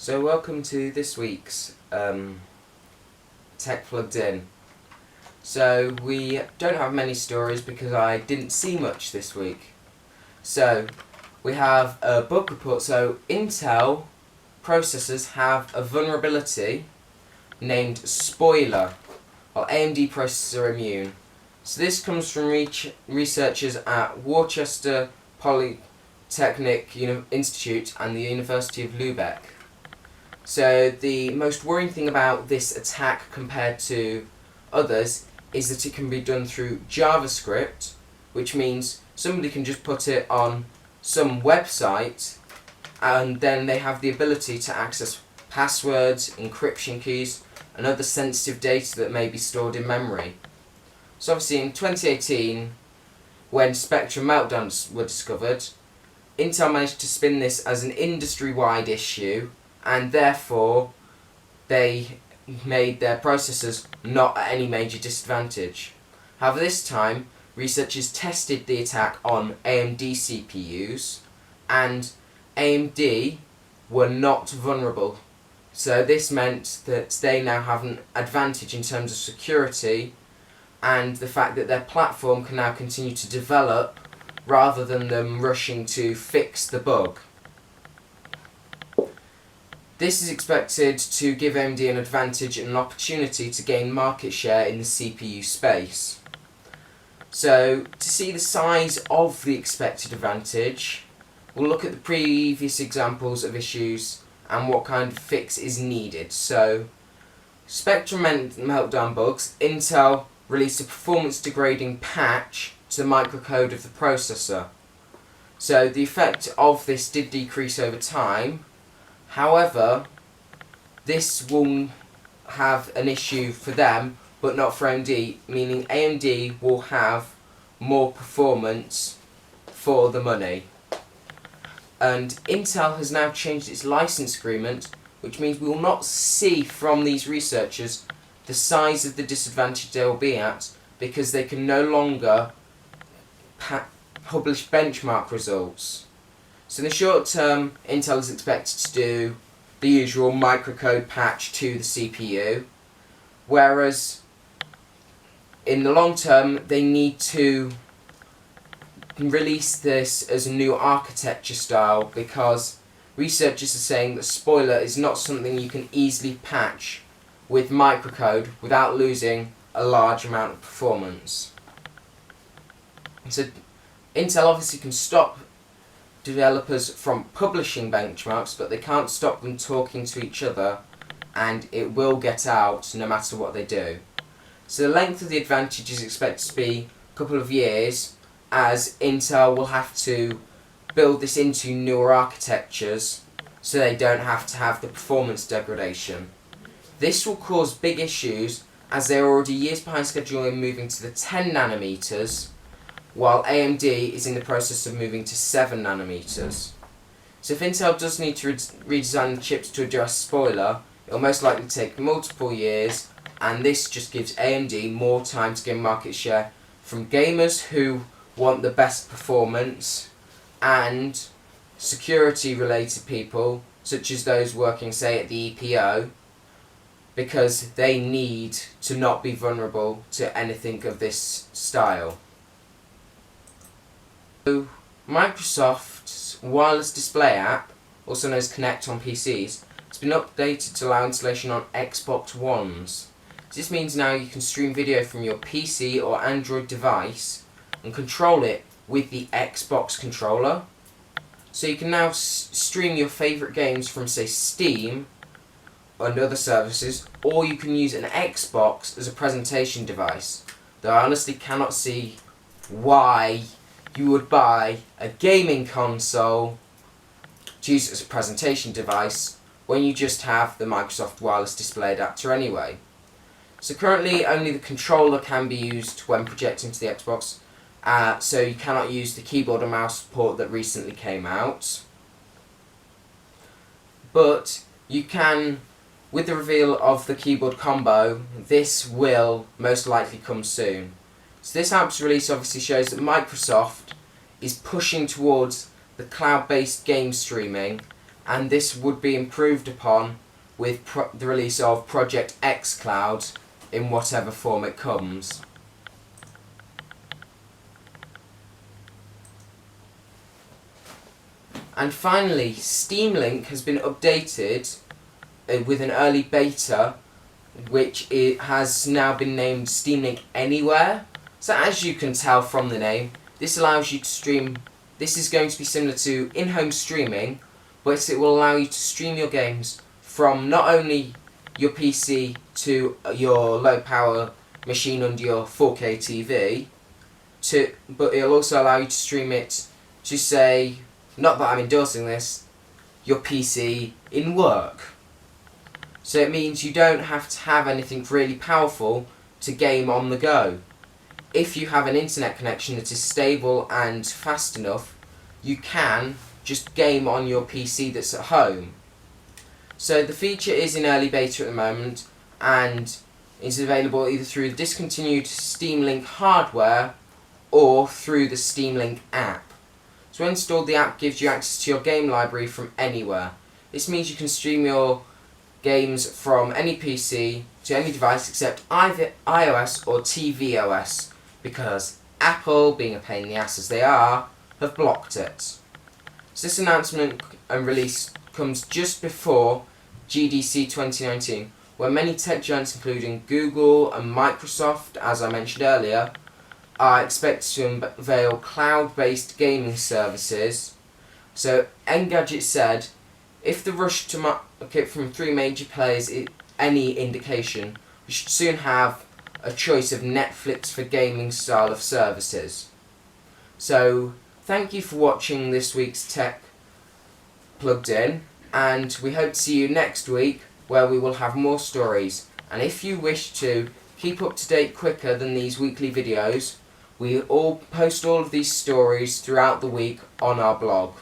So welcome to this week's Tech Plugged In. So we don't have many stories because I didn't see much this week. So we have a bug report. So Intel processors have a vulnerability named Spoiler, while AMD processors are immune. So this comes from researchers at Worcester Polytechnic Institute and the University of Lübeck. So the most worrying thing about this attack compared to others is that it can be done through JavaScript, which means somebody can just put it on some website and then they have the ability to access passwords, encryption keys, and other sensitive data that may be stored in memory. So obviously in 2018, when Spectrum meltdowns were discovered, Intel managed to spin this as an industry-wide issue, and therefore they made their processors not at any major disadvantage. However, this time, researchers tested the attack on AMD CPUs, and AMD were not vulnerable. So this meant that they now have an advantage in terms of security and the fact that their platform can now continue to develop rather than them rushing to fix the bug. This is expected to give AMD an advantage and an opportunity to gain market share in the CPU space. So, to see the size of the expected advantage, we'll look at the previous examples of issues and what kind of fix is needed. So, Spectrum meltdown bugs, Intel released a performance degrading patch to the microcode of the processor. So, the effect of this did decrease over time. However, this will have an issue for them, but not for AMD, meaning AMD will have more performance for the money. And Intel has now changed its license agreement, which means we will not see from these researchers the size of the disadvantage they will be at, because they can no longer publish benchmark results. So in the short term, Intel is expected to do the usual microcode patch to the CPU, whereas in the long term, they need to release this as a new architecture style, because researchers are saying that Spoiler is not something you can easily patch with microcode without losing a large amount of performance. So Intel obviously can stop developers from publishing benchmarks, but they can't stop them talking to each other, and it will get out no matter what they do. So the length of the advantage is expected to be a couple of years, as Intel will have to build this into newer architectures so they don't have to have the performance degradation. This will cause big issues, as they are already years behind schedule in moving to the 10 nanometers, while AMD is in the process of moving to 7 nanometers. So if Intel does need to redesign the chips to address Spoiler, it will most likely take multiple years, and this just gives AMD more time to gain market share from gamers who want the best performance, and security related people, such as those working, say, at the EPO, because they need to not be vulnerable to anything of this style. So Microsoft's wireless display app, also known as Kinect on PCs, has been updated to allow installation on Xbox Ones. This means now you can stream video from your PC or Android device and control it with the Xbox controller. So you can now stream your favourite games from, say, Steam and other services, or you can use an Xbox as a presentation device. Though I honestly cannot see why you would buy a gaming console to use it as a presentation device when you just have the Microsoft Wireless Display Adapter anyway. So currently only the controller can be used when projecting to the Xbox, so you cannot use the keyboard and mouse support that recently came out. But you can, with the reveal of the keyboard combo, this will most likely come soon. So this app's release obviously shows that Microsoft is pushing towards the cloud-based game streaming, and this would be improved upon with the release of Project xCloud in whatever form it comes. And finally, Steam Link has been updated with an early beta, which it has now been named Steam Link Anywhere. So as you can tell from the name, this allows you to stream. This is going to be similar to in-home streaming, but it will allow you to stream your games from not only your PC to your low-power machine under your 4K TV, but it'll also allow you to stream it to, say, not that I'm endorsing this, your PC in work. So it means you don't have to have anything really powerful to game on the go. If you have an internet connection that is stable and fast enough, you can just game on your PC that's at home. So the feature is in early beta at the moment and is available either through the discontinued Steam Link hardware or through the Steam Link app. So when installed, the app gives you access to your game library from anywhere. This means you can stream your games from any PC to any device except either iOS or tvOS, because Apple, being a pain in the ass as they are, have blocked it. So this announcement and release comes just before GDC 2019, where many tech giants including Google and Microsoft, as I mentioned earlier, are expected to unveil cloud-based gaming services. So Engadget said, if the rush to market from three major players is any indication, we should soon have a choice of Netflix for gaming style of services. So thank you for watching this week's Tech Plugged In, and we hope to see you next week where we will have more stories. And if you wish to keep up to date quicker than these weekly videos, we all post all of these stories throughout the week on our blog.